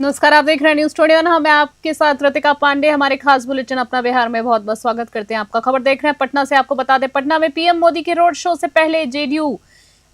नमस्कार, आप देख रहे हैं न्यूज 21। मैं आपके साथ रतिका पांडे। हमारे खास बुलेटिन अपना बिहार में बहुत बहुत स्वागत करते हैं आपका। खबर देख रहे हैं पटना से। आपको बता दें, पटना में पीएम मोदी के रोड शो से पहले जेडीयू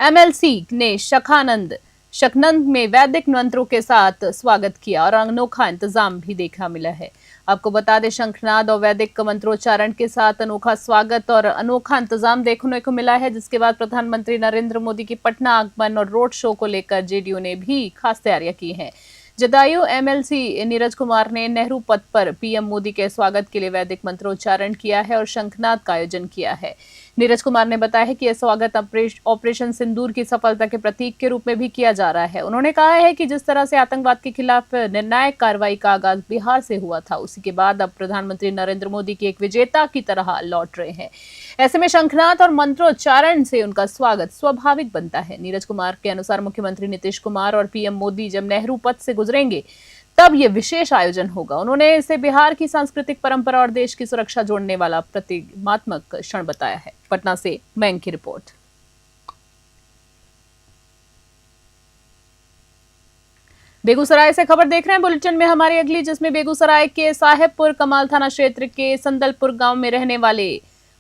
एमएलसी ने शकनंद में वैदिक मंत्रों के साथ स्वागत किया और अनोखा इंतजाम भी देखा मिला है। आपको बता दें, शंखनाद और वैदिक मंत्रोच्चारण के साथ अनोखा स्वागत और अनोखा इंतजाम देखने को मिला है, जिसके बाद प्रधानमंत्री नरेंद्र मोदी की पटना आगमन और रोड शो को लेकर जेडीयू ने भी खास तैयारियां की हैं। जदयू एमएलसी नीरज कुमार ने नेहरू पथ पर पीएम मोदी के स्वागत के लिए वैदिक मंत्रोच्चारण किया है और शंखनाद का आयोजन किया है। नीरज कुमार ने बताया है कि यह स्वागत ऑपरेशन सिंदूर की सफलता के प्रतीक के रूप में भी किया जा रहा है। उन्होंने कहा है कि जिस तरह से आतंकवाद के खिलाफ निर्णायक कार्रवाई का आगाज बिहार से हुआ था, उसी के बाद अब प्रधानमंत्री नरेंद्र मोदी की एक विजेता की तरह लौट रहे हैं। ऐसे में शंखनाद और मंत्रोच्चारण से उनका स्वागत स्वाभाविक बनता है। नीरज कुमार के अनुसार मुख्यमंत्री नीतीश कुमार और पीएम मोदी जब नेहरू पथ से गुजरेंगे तब ये विशेष आयोजन होगा। उन्होंने इसे बिहार की सांस्कृतिक परंपरा और देश की सुरक्षा जोड़ने वाला प्रतीकात्मक क्षण बताया है। पटना से मैंग की रिपोर्ट। बेगूसराय से खबर देख रहे हैं बुलेटिन में हमारी अगली, जिसमें बेगूसराय के साहेबपुर कमाल थाना क्षेत्र के संदलपुर गांव में रहने वाले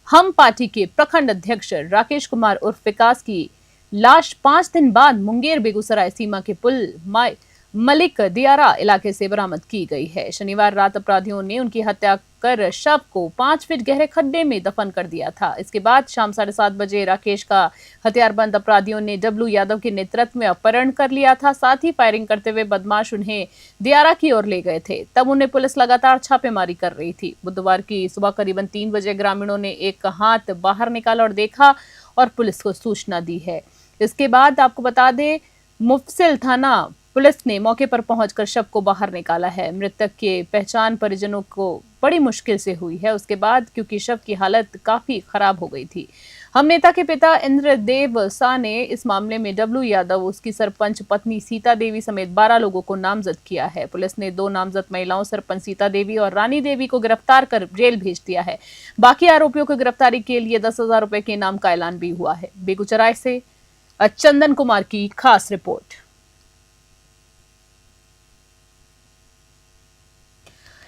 हम पार्टी के प्रखंड अध्यक्ष राकेश कुमार उर्फ विकास की लाश 5 दिन बाद मुंगेर बेगूसराय सीमा के पुल मलिक दियारा इलाके से बरामद की गई है। शनिवार रात अपराधियों ने उनकी हत्या कर शव को 5 फीट गहरे खड्डे में दफन कर दिया था। इसके बाद शाम 7:30 बजे राकेश का हथियारबंद अपराधियों ने डब्लू यादव के नेतृत्व में अपहरण कर लिया था। साथ ही फायरिंग करते हुए बदमाश उन्हें दियारा की ओर ले गए थे। तब उन्हें पुलिस लगातार छापेमारी कर रही थी। बुधवार की सुबह करीबन 3 बजे ग्रामीणों ने एक हाथ बाहर निकाला और देखा और पुलिस को सूचना दी है। इसके बाद आपको बता दें, मुफस्सिल थाना पुलिस ने मौके पर पहुंचकर शव को बाहर निकाला है। मृतक के पहचान परिजनों को बड़ी मुश्किल से हुई है उसके बाद, क्योंकि शव की हालत काफी खराब हो गई थी। हम नेता के पिता इंद्रदेव शाह ने इस मामले में डब्लू यादव, उसकी सरपंच पत्नी सीता देवी समेत 12 लोगों को नामजद किया है। पुलिस ने 2 नामजद महिलाओं सरपंच सीता देवी और रानी देवी को गिरफ्तार कर जेल भेज दिया है। बाकी आरोपियों को गिरफ्तारी के लिए 10,000 रुपए के इनाम का ऐलान भी हुआ है। बेगूसराय से चंदन कुमार की खास रिपोर्ट।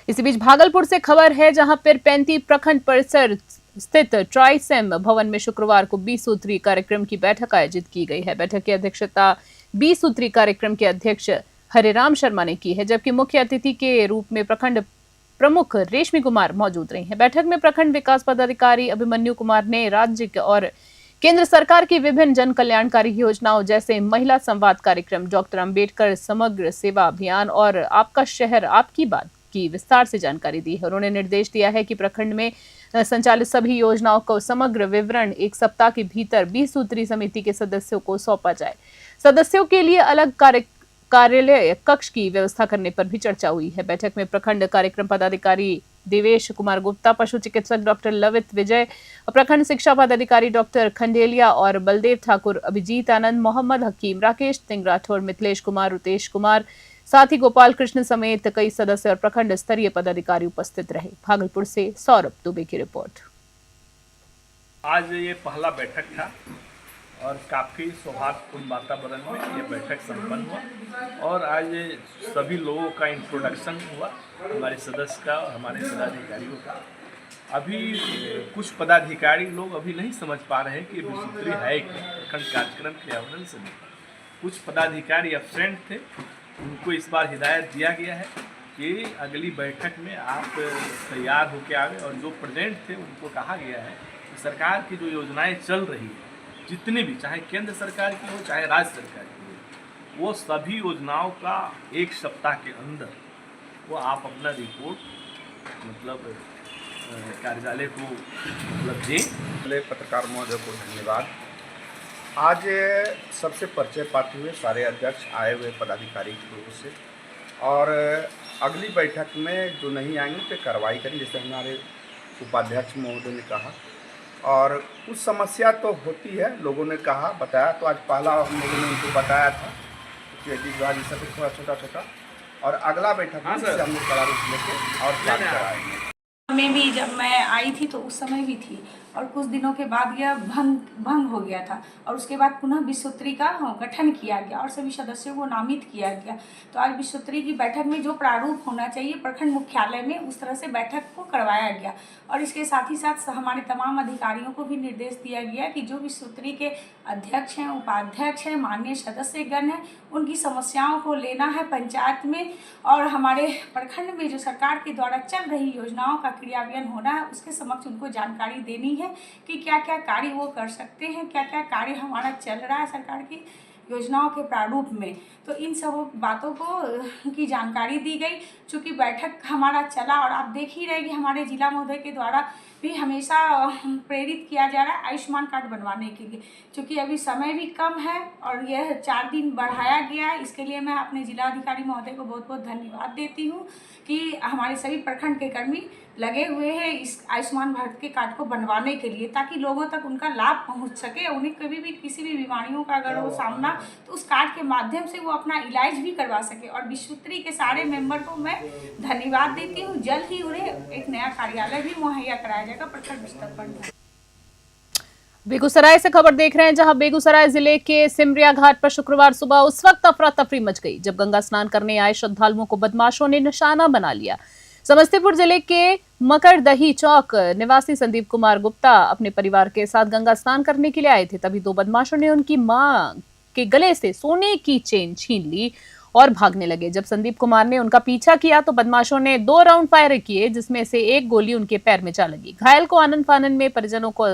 इसी बीच भागलपुर से खबर है, जहां पर 35 प्रखंड परिसर स्थित ट्राइसेम भवन में शुक्रवार को 20 सूत्री कार्यक्रम की बैठक आयोजित की गई है। बैठक की अध्यक्षता 20 सूत्री कार्यक्रम के अध्यक्ष हरिराम शर्मा ने की है, जबकि मुख्य अतिथि के रूप में प्रखंड प्रमुख रेशमी कुमार मौजूद रही हैं। बैठक में प्रखंड विकास पदाधिकारी अभिमन्यु कुमार ने राज्य और केंद्र सरकार की विभिन्न जन कल्याणकारी योजनाओं जैसे महिला संवाद कार्यक्रम, डॉक्टर अंबेडकर समग्र सेवा अभियान और आपका शहर आपकी बात की विस्तार से जानकारी दी है। उन्होंने निर्देश दिया है कि प्रखंड में संचालित सभी योजनाओं को समग्र विवरण 1 सप्ताह के भीतर 20 सूत्री समिति के सदस्यों को सौंपा जाए। सदस्यों के लिए अलग कार्यालय कक्ष की व्यवस्था करने पर भी चर्चा हुई है। बैठक में प्रखंड कार्यक्रम पदाधिकारी देवेश कुमार गुप्ता, पशु चिकित्सक डॉक्टर लवित विजय, प्रखंड शिक्षा पदाधिकारी डॉक्टर खंडेलिया और बलदेव ठाकुर, अभिजीत आनंद, मोहम्मद हकीम, राकेश सिंह राठौर, मिथिलेश कुमार, रुतेश कुमार, साथ ही गोपाल कृष्ण समेत कई सदस्य और प्रखंड स्तरीय पदाधिकारी उपस्थित रहे। भागलपुर से सौरभ दुबे की रिपोर्ट। आज ये पहला बैठक था और काफ़ी सौहार्दपूर्ण वातावरण में ये बैठक संपन्न हुआ और आज सभी लोगों का इंट्रोडक्शन हुआ, हमारे सदस्य का और हमारे पदाधिकारियों का। अभी कुछ पदाधिकारी लोग अभी नहीं समझ पा रहे हैं कि विसूत्री है प्रखंड कार्यक्रम के आवरण से। कुछ पदाधिकारी एब्सेंट थे, उनको इस बार हिदायत दिया गया है कि अगली बैठक में आप तैयार होकर आवे, और जो प्रेजेंट थे उनको कहा गया है कि सरकार की जो योजनाएं चल रही है, जितनी भी, चाहे केंद्र सरकार की हो चाहे राज्य सरकार की हो, वो सभी योजनाओं का 1 सप्ताह के अंदर वो आप अपना रिपोर्ट मतलब कार्यालय को मतलब दें। पत्रकार महोदय को धन्यवाद। आज सबसे परिचय पाते हुए सारे अध्यक्ष आए हुए पदाधिकारी की ओर से, और अगली बैठक में जो नहीं आएंगे उन पर कार्रवाई करें, जैसे हमारे उपाध्यक्ष महोदय ने कहा। और कुछ समस्या तो होती है, लोगों ने कहा बताया, तो आज पहला हम लोगों ने उनको बताया था कि सब थोड़ा छोटा, और अगला बैठक में हम लोग कड़ा रूप लेके और बात कराएंगे। में भी जब मैं आई थी तो उस समय भी थी, और कुछ दिनों के बाद यह भंग हो गया था और उसके बाद पुनः विश्वोत्तरी का गठन किया गया और सभी सदस्यों को नामित किया गया। तो आज विश्वोत्तरी की बैठक में जो प्रारूप होना चाहिए प्रखंड मुख्यालय में उस तरह से बैठक को करवाया गया और इसके साथ ही साथ हमारे तमाम अधिकारियों को भी निर्देश दिया गया कि जो विश्वोत्तरी के अध्यक्ष हैं, उपाध्यक्ष हैं, माननीय सदस्यगण हैं, उनकी समस्याओं को लेना है पंचायत में और हमारे प्रखंड में जो सरकार के द्वारा चल रही योजनाओं का क्रियान्वयन होना है उसके समक्ष उनको जानकारी देनी है कि क्या क्या कार्य वो कर सकते हैं, क्या क्या कार्य हमारा चल रहा है सरकार की योजनाओं के प्रारूप में। तो इन सब बातों को की जानकारी दी गई। चूँकि बैठक हमारा चला और आप देख ही रहे कि हमारे जिला महोदय के द्वारा भी हमेशा प्रेरित किया जा रहा है आयुष्मान कार्ड बनवाने के लिए। चूँकि अभी समय भी कम है और यह 4 दिन बढ़ाया गया है, इसके लिए मैं अपने जिलाधिकारी महोदय को बहुत बहुत धन्यवाद देती हूँ कि हमारे सभी प्रखंड के कर्मी लगे हुए हैं इस आयुष्मान भारत के कार्ड को बनवाने के लिए ताकि लोगों तक उनका लाभ पहुंच सके। उन्हें कभी भी किसी भी बीमारियों का अगर वो सामना तो उस कार्ड के माध्यम से वो अपना इलाज भी करवा सके। और विश्वोत्तरी के सारे मेंबर को मैं धन्यवाद देती हूँ। जल्द ही उन्हें एक नया कार्यालय भी मुहैया कराया जाएगा प्रखंड स्तर पर। बेगूसराय से खबर देख रहे हैं, जहां बेगूसराय जिले के सिमरिया घाट पर शुक्रवार सुबह उस वक्त अफरा तफरी मच गई जब गंगा स्नान करने आए श्रद्धालुओं को बदमाशों ने निशाना बना लिया। समस्तीपुर जिले के मकरदही चौक निवासी संदीप कुमार गुप्ता अपने परिवार के साथ गंगा स्नान करने के लिए आए थे। तभी 2 बदमाशों ने उनकी मां के गले से सोने की चेन छीन ली और भागने लगे। जब संदीप कुमार ने उनका पीछा किया तो बदमाशों ने 2 राउंड फायर किए, जिसमें से एक गोली उनके पैर में जा लगी। घायल को आनन फानन में परिजनों को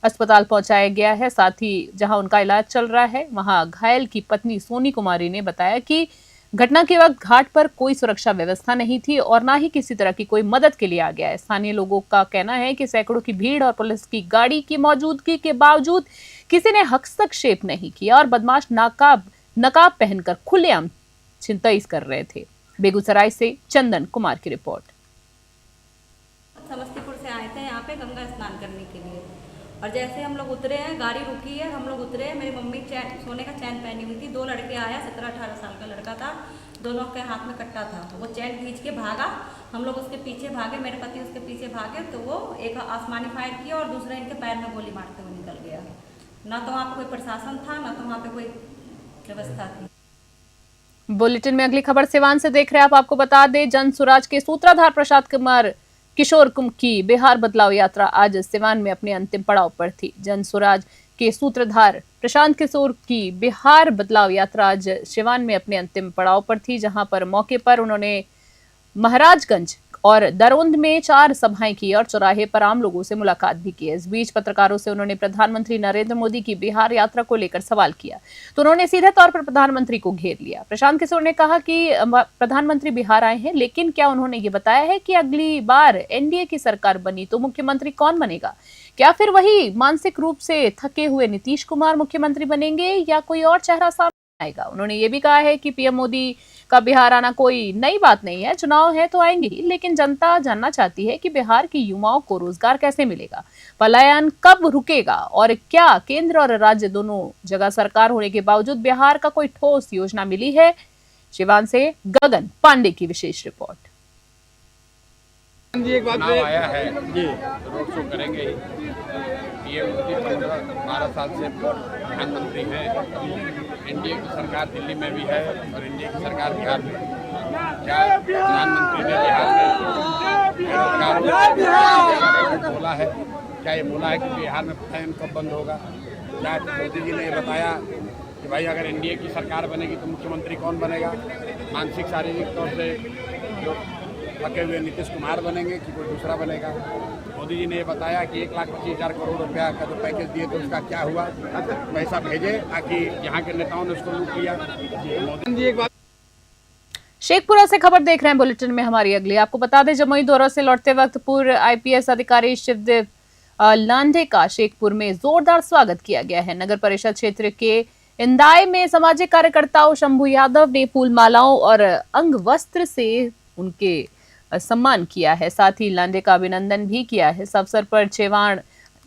अस्पताल पहुंचाया गया है। साथ ही जहां उनका इलाज चल रहा है वहां घायल की पत्नी सोनी कुमारी ने बताया कि घटना के वक्त घाट पर कोई सुरक्षा व्यवस्था नहीं थी और ना ही किसी तरह की कोई मदद के लिए आ गया है। स्थानीय लोगों का कहना है कि सैकड़ों की भीड़ और पुलिस की गाड़ी की मौजूदगी के बावजूद किसी ने हस्तक्षेप नहीं किया और बदमाश नकाब पहनकर खुलेआम छिनतईस कर रहे थे। बेगूसराय से चंदन कुमार की रिपोर्ट। समस्तीपुर से आए थे यहाँ पे गंगा स्नान करने के लिए और जैसे हम लोग उतरे हैं, गाड़ी रुकी है, हम लोग उतरे, मेरी मम्मी सोने का चैन पहनी हुई थी। 2 लड़के आया, 17-18 साल का लड़का था, दोनों के हाथ में कट्टा था। वो चैन खींच के भागा, हम लोग उसके पीछे भागे, मेरे पति उसके पीछे भागे तो वो एक आसमानी फायर किया और दूसरा इनके पैर में गोली मारते हुए निकल गया। ना तो वहाँ पे कोई प्रशासन था, ना तो वहाँ पे कोई व्यवस्था थी। बुलेटिन में अगली खबर सिवान से देख रहे हैं। आपको बता दें, जन सुराज के सूत्रधार प्रशांत कुमार किशोर की बिहार बदलाव यात्रा आज सिवान में अपने अंतिम पड़ाव पर थी। जन स्वराज के सूत्रधार प्रशांत किशोर की बिहार बदलाव यात्रा आज सिवान में अपने अंतिम पड़ाव पर थी, जहां पर मौके पर उन्होंने महाराजगंज और दरोंद में 4 सभाएं की और चौराहे पर आम लोगों से मुलाकात भी की। इस बीच पत्रकारों से उन्होंने प्रधानमंत्री नरेंद्र मोदी की बिहार यात्रा को लेकर सवाल किया तो उन्होंने सीधे तौर पर प्रधानमंत्री को घेर लिया। प्रशांत किशोर ने कहा कि प्रधानमंत्री बिहार आए हैं, लेकिन क्या उन्होंने ये बताया है कि अगली बार एनडीए की सरकार बनी तो मुख्यमंत्री कौन बनेगा? क्या फिर वही मानसिक रूप से थके हुए नीतीश कुमार मुख्यमंत्री बनेंगे या कोई और चेहरा सामने आएगा? उन्होंने ये भी कहा है कि पीएम मोदी का बिहार आना कोई नई बात नहीं है, चुनाव है तो आएंगे ही, लेकिन जनता जानना चाहती है कि बिहार की युवाओं को रोजगार कैसे मिलेगा, पलायन कब रुकेगा और क्या केंद्र और राज्य दोनों जगह सरकार होने के बावजूद बिहार का कोई ठोस योजना मिली है? सिवान से गगन पांडे की विशेष रिपोर्ट। चुनाव आया है जी, रोड शो करेंगे ही। पीएम मोदी 12 साल से प्रधानमंत्री हैं। एनडीए की सरकार दिल्ली में भी है और एनडीए की सरकार बिहार में। क्या प्रधानमंत्री ने बिहार में बोला है? क्या ये बोला है कि बिहार में पलायन कब बंद होगा? क्या मोदी जी ने ये बताया कि भाई अगर एनडीए की सरकार बनेगी तो मुख्यमंत्री कौन बनेगा? मानसिक शारीरिक तौर से जो थके हुए नीतीश कुमार बनेंगे कि कोई दूसरा बनेगा? मोदी जी ने ये बताया कि 1,25,000 करोड़ रुपया का जो पैकेज दिए तो उसका क्या हुआ? पैसा भेजे ताकि यहाँ के नेताओं ने उसको लूट लिया। मोदी जी एक बात। शेखपुरा से खबर देख रहे हैं बुलेटिन में हमारी अगली। आपको बता दें, जमुई दौरा से लौटते वक्त पूर्व आईपीएस अधिकारी शिवदेव लांडे का शेखपुर में जोरदार स्वागत किया गया है। नगर परिषद क्षेत्र के इंदाय में सामाजिक कार्यकर्ताओं शंभू यादव ने फूल मालाओं और अंग वस्त्र से उनके सम्मान किया है। साथ ही लांडे का अभिनंदन भी किया है। इस अवसर पर चेवाड़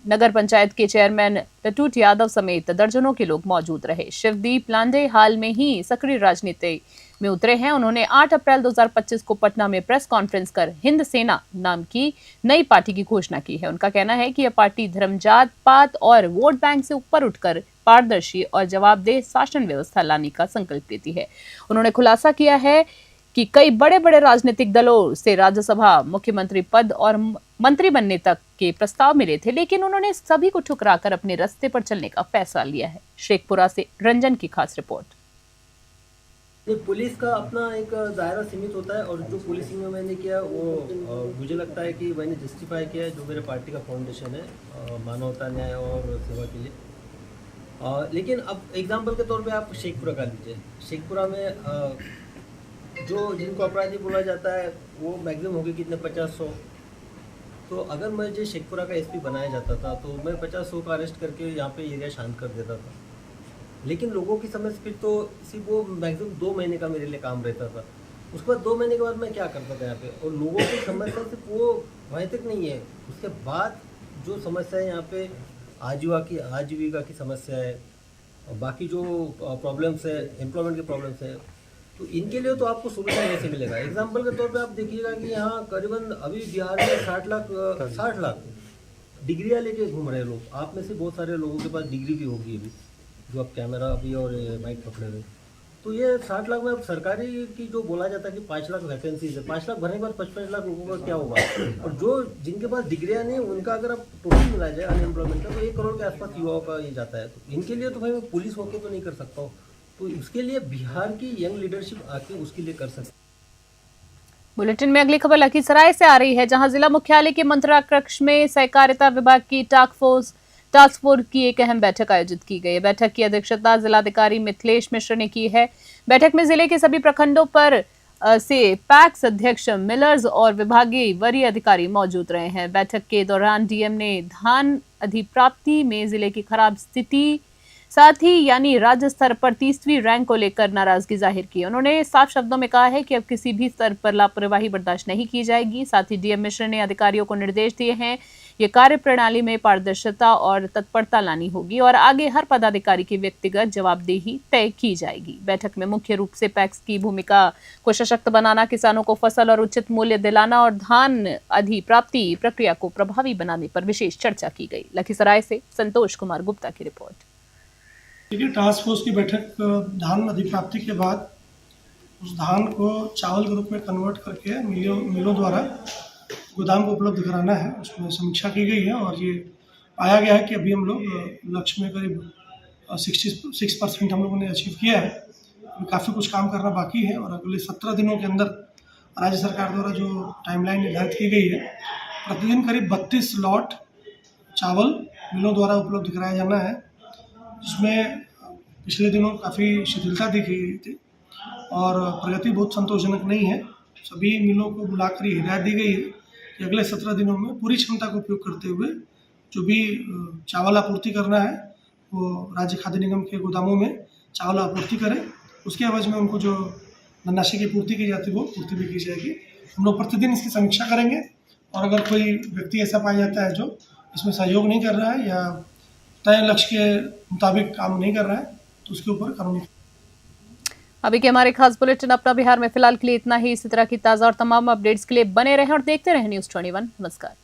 नगर पंचायत के चेयरमैन टटूट यादव समेत दर्जनों के लोग मौजूद रहे। शिवदीप लांडे हाल में ही सक्रिय राजनीति में उतरे हैं। उन्होंने 8 अप्रैल 2025 को पटना में प्रेस कॉन्फ्रेंस कर हिंद सेना नाम की नई पार्टी की घोषणा की है। उनका कहना है कि यह पार्टी धर्म, जात पात और वोट बैंक से ऊपर उठकर पारदर्शी और जवाबदेह शासन व्यवस्था लाने का संकल्प लेती है। उन्होंने खुलासा किया है कि कई बड़े बड़े राजनीतिक दलों से राज्यसभा, मुख्यमंत्री पद और मंत्री बनने तक के प्रस्ताव मिले थे, लेकिन उन्होंने सभी को ठुकराकर अपने रास्ते पर चलने का फैसला लिया है। शेखपुरा से रंजन की खास रिपोर्ट। पुलिस का अपना एक दायरा सीमित होता है और जो पुलिसिंग में मैंने किया वो मुझे लगता है कि मैंने जस्टिफाई किया है जो मेरे पार्टी का फाउंडेशन है मानवता, न्याय और सेवा के लिए। लेकिन अब एग्जाम्पल के तौर पे आप शेखपुरा का लीजिए। शेखपुरा में जो जिनको अपराधी बोला जाता है वो मैक्सिमम हो गए कितने 50-100। तो अगर मुझे शेखपुरा का एसपी बनाया जाता था तो मैं 50-100 का अरेस्ट करके यहाँ पे एरिया शांत कर देता था। लेकिन लोगों की समझ फिर तो सिर्फ वो मैक्सिमम 2 महीने का मेरे लिए काम रहता था। उसके बाद 2 महीने के बाद मैं क्या करता था यहाँ पे, और लोगों की समस्या सिर्फ वो वहीं तक नहीं है। उसके बाद जो समस्या है यहाँ पे आजीविका की समस्या है और बाकी जो प्रॉब्लम्स है, एम्प्लॉयमेंट के प्रॉब्लम्स है, तो इनके लिए तो आपको सोल्यूशन कैसे मिलेगा। एग्जाम्पल के तौर पे आप देखिएगा कि यहाँ करीबन अभी बिहार में 60 लाख डिग्रियाँ लेके घूम रहे हैं लोग। आप में से बहुत सारे लोगों के पास डिग्री भी होगी अभी, जो आप कैमरा अभी और माइक पकड़े हुए। तो ये 60 लाख में अब सरकारी की जो बोला जाता है कि 5 लाख वैकेंसीज है, 5 लाख भरने के बाद 55 लाख लोगों का क्या होगा। और जो जिनके पास डिग्रियाँ नहीं उनका अगर आप टोटल मिला जाए अनएम्प्लॉयमेंट का तो 1 करोड़ के आसपास युवाओं का ये जाता है। तो इनके लिए तो भाई मैं पुलिस होके तो नहीं कर सकता हूँ, तो उसके लिए बिहार की यंग लीडरशिप आके उसके लिए कर सकती। बुलेटिन में अगली खबर लखीसराय से आ रही है, जहां जिला मुख्यालय के मंत्रणा कक्ष में सहकारिता विभाग की टास्क फोर्स की एक अहम बैठक आयोजित की गई है। बैठक की अध्यक्षता जिलाधिकारी मिथिलेश मिश्र ने की है। बैठक में जिले के सभी प्रखंडों पर से पैक्स अध्यक्ष, मिलर्स और विभागीय वरीय अधिकारी मौजूद रहे हैं। बैठक के दौरान डीएम ने धान अधिप्राप्ति में जिले की खराब स्थिति, साथ ही यानी राज्य स्तर पर 30वीं रैंक को लेकर नाराजगी जाहिर की। उन्होंने साफ शब्दों में कहा है कि अब किसी भी स्तर पर लापरवाही बर्दाश्त नहीं की जाएगी। साथ ही डीएम मिश्र ने अधिकारियों को निर्देश दिए हैं ये कार्य प्रणाली में पारदर्शिता और तत्परता लानी होगी और आगे हर पदाधिकारी की व्यक्तिगत जवाबदेही तय की जाएगी। बैठक में मुख्य रूप से पैक्स की भूमिका को सशक्त बनाना, किसानों को फसल और उचित मूल्य दिलाना और धान अधिप्राप्ति प्रक्रिया को प्रभावी बनाने पर विशेष चर्चा की गई। लखीसराय से संतोष कुमार गुप्ता की रिपोर्ट। देखिए, टास्क फोर्स की बैठक धान अधिप्राप्ति के बाद उस धान को चावल के रूप में कन्वर्ट करके मिलों द्वारा गोदाम को उपलब्ध कराना है, उसमें समीक्षा की गई है और ये पाया गया है कि अभी हम लोग लक्ष्य में करीब 66% हम लोगों ने अचीव किया है। अभी काफ़ी कुछ काम करना बाकी है और अगले 17 दिनों के अंदर राज्य सरकार द्वारा जो टाइमलाइन निर्धारित की गई है, प्रतिदिन करीब 32 लॉट चावल मिलों द्वारा उपलब्ध कराया जाना है, जिसमें पिछले दिनों काफ़ी शिथिलता दिखी गई थी और प्रगति बहुत संतोषजनक नहीं है। सभी मिलों को बुलाकर हिदायत दी गई है कि अगले 17 दिनों में पूरी क्षमता का उपयोग करते हुए जो भी चावल आपूर्ति करना है वो राज्य खाद्य निगम के गोदामों में चावल आपूर्ति करें। उसके एवज में उनको जो धनराशि की पूर्ति की जाती है वो पूर्ति भी की जाएगी। हम लोग प्रतिदिन इसकी समीक्षा करेंगे और अगर कोई व्यक्ति ऐसा पाया जाता है जो इसमें सहयोग नहीं कर रहा है या तय लक्ष्य के मुताबिक काम नहीं कर रहा है तो उसके ऊपर कानूनी। अभी के हमारे खास बुलेटिन अपना बिहार में फिलहाल के लिए इतना ही। इसी तरह की ताज़ा और तमाम अपडेट्स के लिए बने रहें और देखते रहें न्यूज़ 21। नमस्कार।